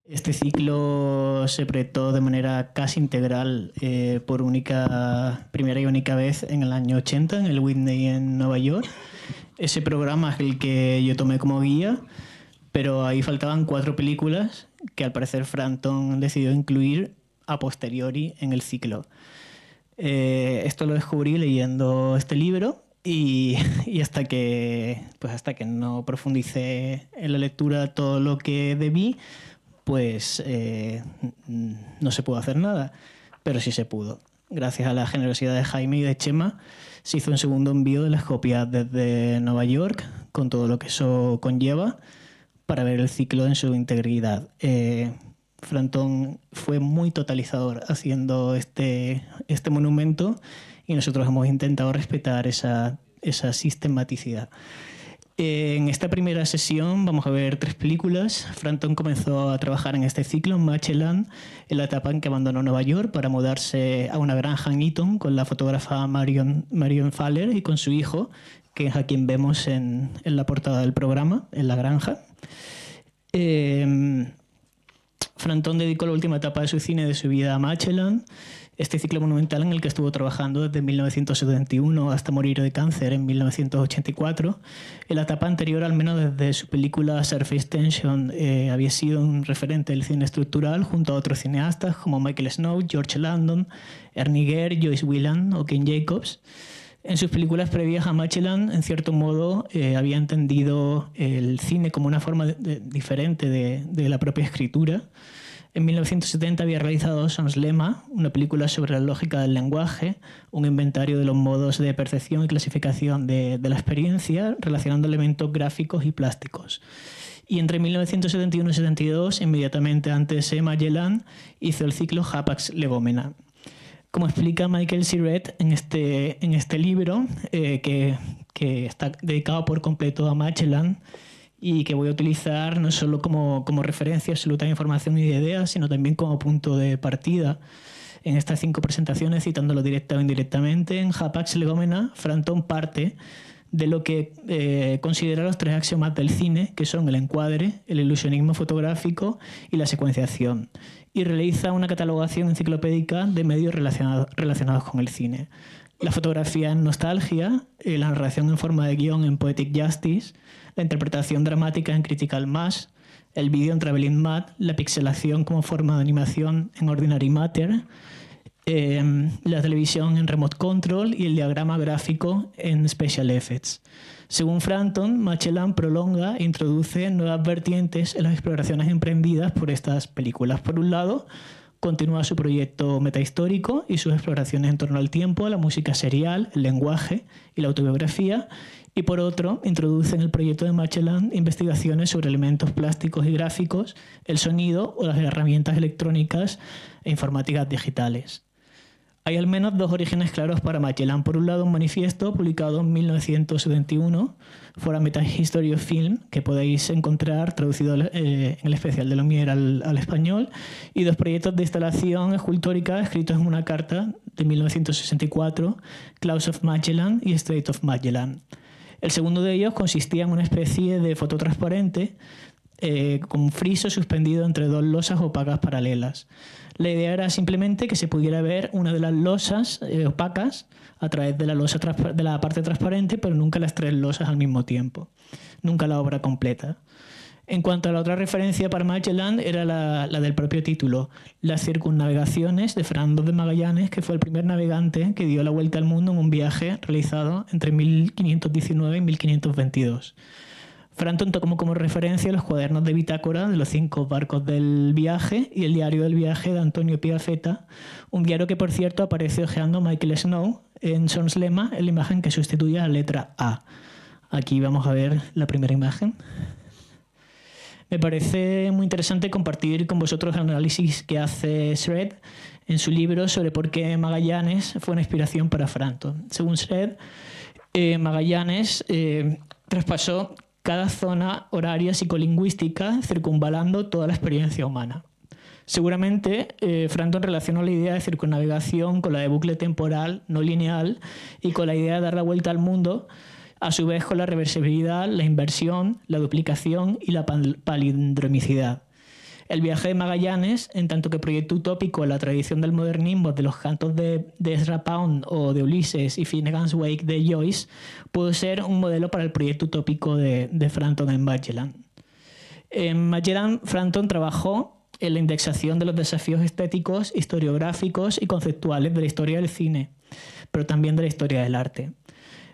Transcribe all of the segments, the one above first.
Este ciclo se proyectó de manera casi integral por primera y única vez en el año 80 en el Whitney en Nueva York. Ese programa es el que yo tomé como guía, pero ahí faltaban 4 películas que al parecer Frampton decidió incluir a posteriori en el ciclo. Esto lo descubrí leyendo este libro y hasta que no profundicé en la lectura todo lo que debí, pues no se pudo hacer nada, pero sí se pudo. Gracias a la generosidad de Jaime y de Chema, se hizo un segundo envío de las copias desde Nueva York, con todo lo que eso conlleva, para ver el ciclo en su integridad. Frampton fue muy totalizador haciendo este monumento y nosotros hemos intentado respetar esa sistematicidad. En esta primera sesión vamos a ver 3 películas. Frampton comenzó a trabajar en este ciclo en Magellan, en la etapa en que abandonó Nueva York para mudarse a una granja en Eton con la fotógrafa Marion Faller y con su hijo, que es a quien vemos en la portada del programa, en la granja. Frampton dedicó la última etapa de su cine de su vida a Magellan, este ciclo monumental en el que estuvo trabajando desde 1971 hasta morir de cáncer en 1984. En la etapa anterior, al menos desde su película Surface Tension, había sido un referente del cine estructural junto a otros cineastas como Michael Snow, George Landon, Ernie Gere, Joyce Whelan o Ken Jacobs. En sus películas previas a Magellan, en cierto modo, había entendido el cine como una forma diferente de la propia escritura. En 1970 había realizado Sons Lema, una película sobre la lógica del lenguaje, un inventario de los modos de percepción y clasificación de la experiencia, relacionando elementos gráficos y plásticos. Y entre 1971 y 1972, inmediatamente antes de Magellan, hizo el ciclo Hapax Legomena. Como explica Michael Siret en este libro, que está dedicado por completo a Magellan, y que voy a utilizar no solo como referencia absoluta de información y de ideas, sino también como punto de partida en estas 5 presentaciones, citándolo directa o indirectamente. En Hapax Legomena, Frampton parte de lo que considera los 3 axiomas del cine, que son el encuadre, el ilusionismo fotográfico y la secuenciación, y realiza una catalogación enciclopédica de medios relacionados con el cine. La fotografía en Nostalgia, la narración en forma de guión en Poetic Justice, la interpretación dramática en Critical Mass, el vídeo en Traveling Mad, la pixelación como forma de animación en Ordinary Matter, la televisión en Remote Control y el diagrama gráfico en Special Effects. Según Frampton, Magellan prolonga e introduce nuevas vertientes en las exploraciones emprendidas por estas películas. Por un lado, continúa su proyecto metahistórico y sus exploraciones en torno al tiempo, la música serial, el lenguaje y la autobiografía. Y por otro, introduce en el proyecto de Magellan investigaciones sobre elementos plásticos y gráficos, el sonido o las herramientas electrónicas e informáticas digitales. Hay al menos 2 orígenes claros para Magellan. Por un lado, un manifiesto publicado en 1971, For a Metahistory of Film, que podéis encontrar traducido en el especial de Lumière al español, y 2 proyectos de instalación escultórica escritos en una carta de 1964, Clause of Magellan y Strait of Magellan. El segundo de ellos consistía en una especie de foto transparente con un friso suspendido entre 2 losas opacas paralelas. La idea era simplemente que se pudiera ver una de las losas opacas a través de la parte transparente, pero nunca las 3 losas al mismo tiempo. Nunca la obra completa. En cuanto a la otra referencia para Magellan, era la del propio título, las circunnavegaciones de Fernando de Magallanes, que fue el primer navegante que dio la vuelta al mundo en un viaje realizado entre 1519 y 1522. Frampton tomó como referencia los cuadernos de bitácora de los 5 barcos del viaje y el diario del viaje de Antonio Pigafetta, un diario que, por cierto, aparece hojeando Michael Snow en Sons Lema, en la imagen que sustituye a la letra A. Aquí vamos a ver la primera imagen. Me parece muy interesante compartir con vosotros el análisis que hace Shred en su libro sobre por qué Magallanes fue una inspiración para Frampton. Según Shred, Magallanes traspasó cada zona horaria psicolingüística circunvalando toda la experiencia humana. Seguramente Frampton relacionó la idea de circunnavegación con la de bucle temporal no lineal y con la idea de dar la vuelta al mundo, a su vez con la reversibilidad, la inversión, la duplicación y la palindromicidad. El viaje de Magallanes, en tanto que proyecto utópico en la tradición del modernismo de los cantos de Ezra Pound o de Ulises y Finnegan's Wake de Joyce, pudo ser un modelo para el proyecto utópico de Frampton en Magellan. En Magellan, Frampton trabajó en la indexación de los desafíos estéticos, historiográficos y conceptuales de la historia del cine, pero también de la historia del arte.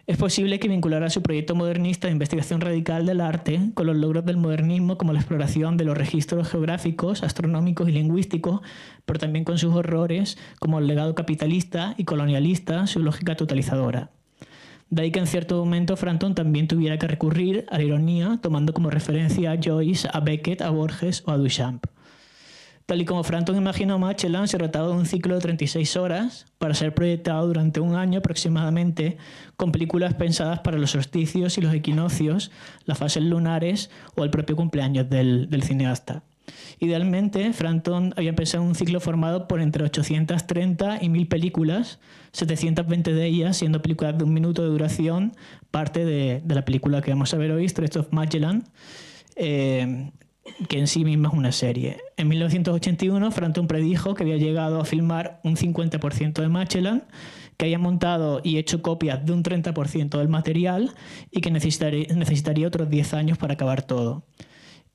Es posible que vinculara su proyecto modernista de investigación radical del arte con los logros del modernismo, como la exploración de los registros geográficos, astronómicos y lingüísticos, pero también con sus horrores, como el legado capitalista y colonialista, su lógica totalizadora. De ahí que en cierto momento Frampton también tuviera que recurrir a la ironía, tomando como referencia a Joyce, a Beckett, a Borges o a Duchamp. Tal y como Frampton imaginó, Magellan se trataba de un ciclo de 36 horas para ser proyectado durante un año aproximadamente, con películas pensadas para los solsticios y los equinoccios, las fases lunares o el propio cumpleaños del cineasta. Idealmente, Frampton había pensado en un ciclo formado por entre 830 y 1000 películas, 720 de ellas siendo películas de 1 minuto de duración, parte de la película que vamos a ver hoy, Straits of Magellan, que en sí misma es una serie. En 1981, Frampton predijo que había llegado a filmar un 50% de Magellan, que había montado y hecho copias de un 30% del material y que necesitaría otros 10 años para acabar todo.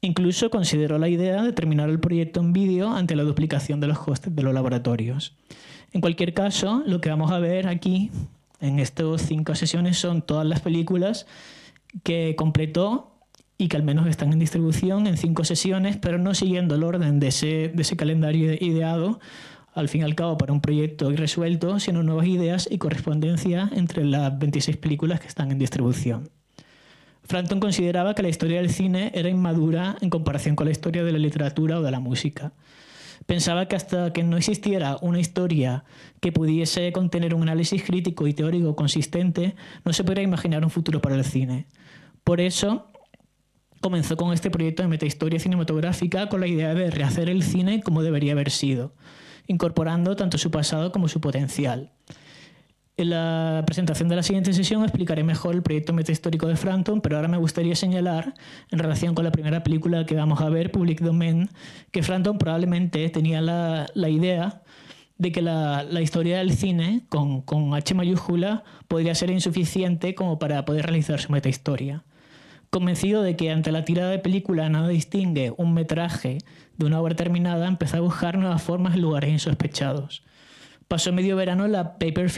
Incluso consideró la idea de terminar el proyecto en vídeo ante la duplicación de los costes de los laboratorios. En cualquier caso, lo que vamos a ver aquí, en estas 5 sesiones, son todas las películas que completó y que al menos están en distribución en 5 sesiones, pero no siguiendo el orden de ese calendario ideado, al fin y al cabo para un proyecto irresuelto, sino nuevas ideas y correspondencia entre las 26 películas que están en distribución. Frampton consideraba que la historia del cine era inmadura en comparación con la historia de la literatura o de la música. Pensaba que hasta que no existiera una historia que pudiese contener un análisis crítico y teórico consistente, no se podría imaginar un futuro para el cine. Por eso comenzó con este proyecto de metahistoria cinematográfica con la idea de rehacer el cine como debería haber sido, incorporando tanto su pasado como su potencial. En la presentación de la siguiente sesión explicaré mejor el proyecto metahistórico de Frampton, pero ahora me gustaría señalar, en relación con la primera película que vamos a ver, Public Domain, que Frampton probablemente tenía la idea de que la historia del cine, con H mayúscula, podría ser insuficiente como para poder realizar su metahistoria. Convencido de que ante la tirada de película nada distingue un metraje de una obra terminada, empezó a buscar nuevas formas en lugares insospechados. Pasó medio verano en la Paper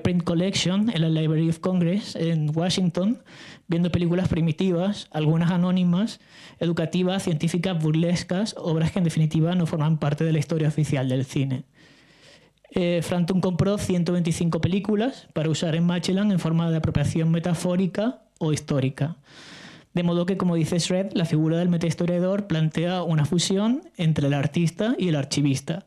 Print Collection en la Library of Congress en Washington, viendo películas primitivas, algunas anónimas, educativas, científicas, burlescas, obras que en definitiva no forman parte de la historia oficial del cine. Frampton compró 125 películas para usar en Magellan en forma de apropiación metafórica o histórica. De modo que, como dice Shred, la figura del metahistoriador plantea una fusión entre el artista y el archivista.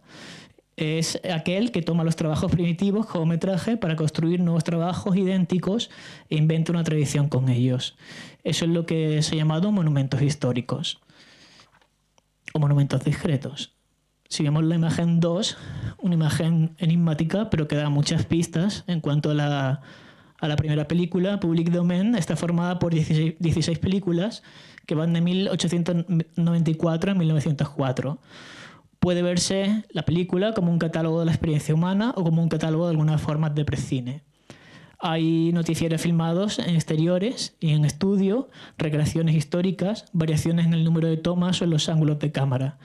Es aquel que toma los trabajos primitivos como metraje para construir nuevos trabajos idénticos e inventa una tradición con ellos. Eso es lo que se ha llamado monumentos históricos o monumentos discretos. Si vemos la imagen 2, una imagen enigmática, pero que da muchas pistas en cuanto a la primera película, Public Domain, está formada por 16 películas que van de 1894 a 1904. Puede verse la película como un catálogo de la experiencia humana o como un catálogo de algunas formas de precine. Hay noticieros filmados en exteriores y en estudio, recreaciones históricas, variaciones en el número de tomas o en los ángulos de cámara.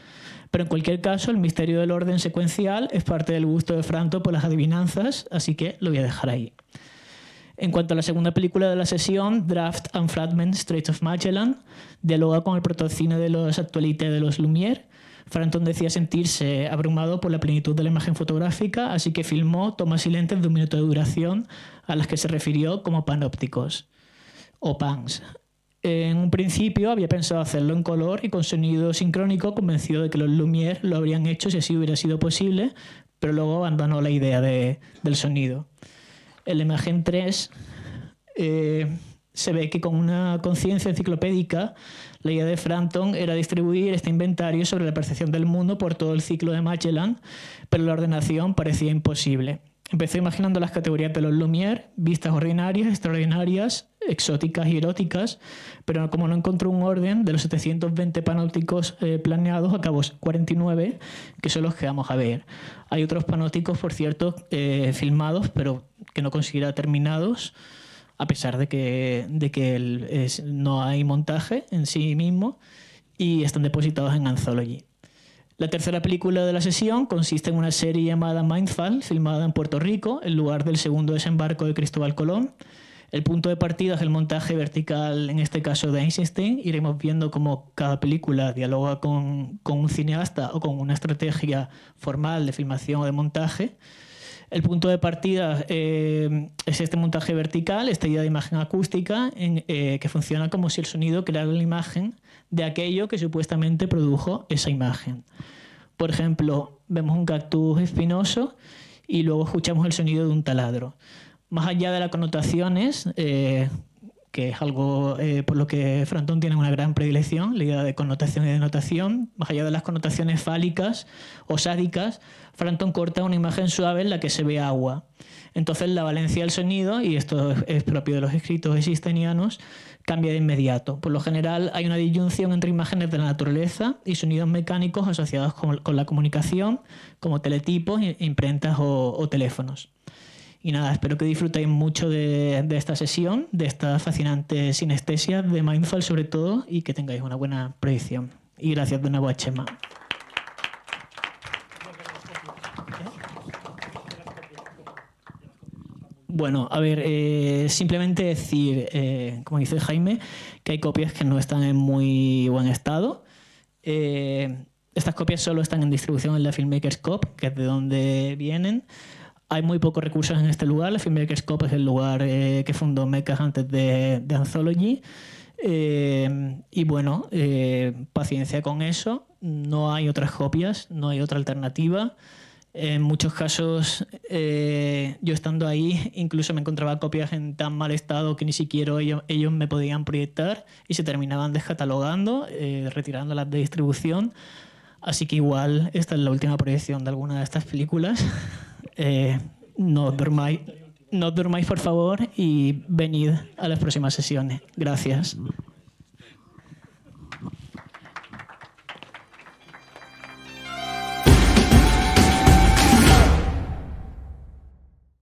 Pero en cualquier caso, el misterio del orden secuencial es parte del gusto de Frampton por las adivinanzas, así que lo voy a dejar ahí. En cuanto a la segunda película de la sesión, Draft and Fragment, Straits of Magellan, dialoga con el protocine de los actualités de los Lumière. Frampton decía sentirse abrumado por la plenitud de la imagen fotográfica, así que filmó tomas silentes de 1 minuto de duración a las que se refirió como panópticos o pans. En un principio había pensado hacerlo en color y con sonido sincrónico, convencido de que los Lumière lo habrían hecho si así hubiera sido posible, pero luego abandonó la idea del sonido. En la imagen 3 se ve que con una conciencia enciclopédica, la idea de Frampton era distribuir este inventario sobre la percepción del mundo por todo el ciclo de Magellan, pero la ordenación parecía imposible. Empecé imaginando las categorías de los Lumière, vistas ordinarias, extraordinarias, exóticas y eróticas, pero como no encontré un orden, de los 720 panópticos planeados, acabó 49, que son los que vamos a ver. Hay otros panópticos, por cierto, filmados, pero que no considera terminados, a pesar de que no hay montaje en sí mismo, y están depositados en Anthology. La tercera película de la sesión consiste en una serie llamada Mindfall, filmada en Puerto Rico, en lugar del segundo desembarco de Cristóbal Colón. El punto de partida es el montaje vertical, en este caso de Eisenstein. Iremos viendo cómo cada película dialoga con un cineasta o con una estrategia formal de filmación o de montaje. El punto de partida es este montaje vertical, esta idea de imagen acústica, que funciona como si el sonido creara la imagen de aquello que supuestamente produjo esa imagen. Por ejemplo, vemos un cactus espinoso y luego escuchamos el sonido de un taladro. Más allá de las connotaciones, que es algo por lo que Frontón tiene una gran predilección, la idea de connotación y denotación, más allá de las connotaciones fálicas o sádicas, Frontón corta una imagen suave en la que se ve agua. Entonces la valencia del sonido, y esto es propio de los escritos existenianos, cambia de inmediato. Por lo general hay una disyunción entre imágenes de la naturaleza y sonidos mecánicos asociados con la comunicación, como teletipos, imprentas o teléfonos. Y nada, espero que disfrutéis mucho de esta sesión, de esta fascinante sinestesia de Mindfall sobre todo, y que tengáis una buena proyección. Y gracias de nuevo a Chema. Bueno, a ver, simplemente decir, como dice Jaime, que hay copias que no están en muy buen estado. Estas copias solo están en distribución en la Filmmakers Cop, que es de donde vienen. Hay muy pocos recursos en este lugar. La Filmmakers Cop es el lugar que fundó Mecas antes de Anthology. Y bueno, paciencia con eso. No hay otras copias, no hay otra alternativa. En muchos casos, yo estando ahí, incluso me encontraba copias en tan mal estado que ni siquiera ellos me podían proyectar y se terminaban descatalogando, retirándolas de distribución. Así que igual esta es la última proyección de alguna de estas películas. No os durmáis, por favor, y venid a las próximas sesiones. Gracias.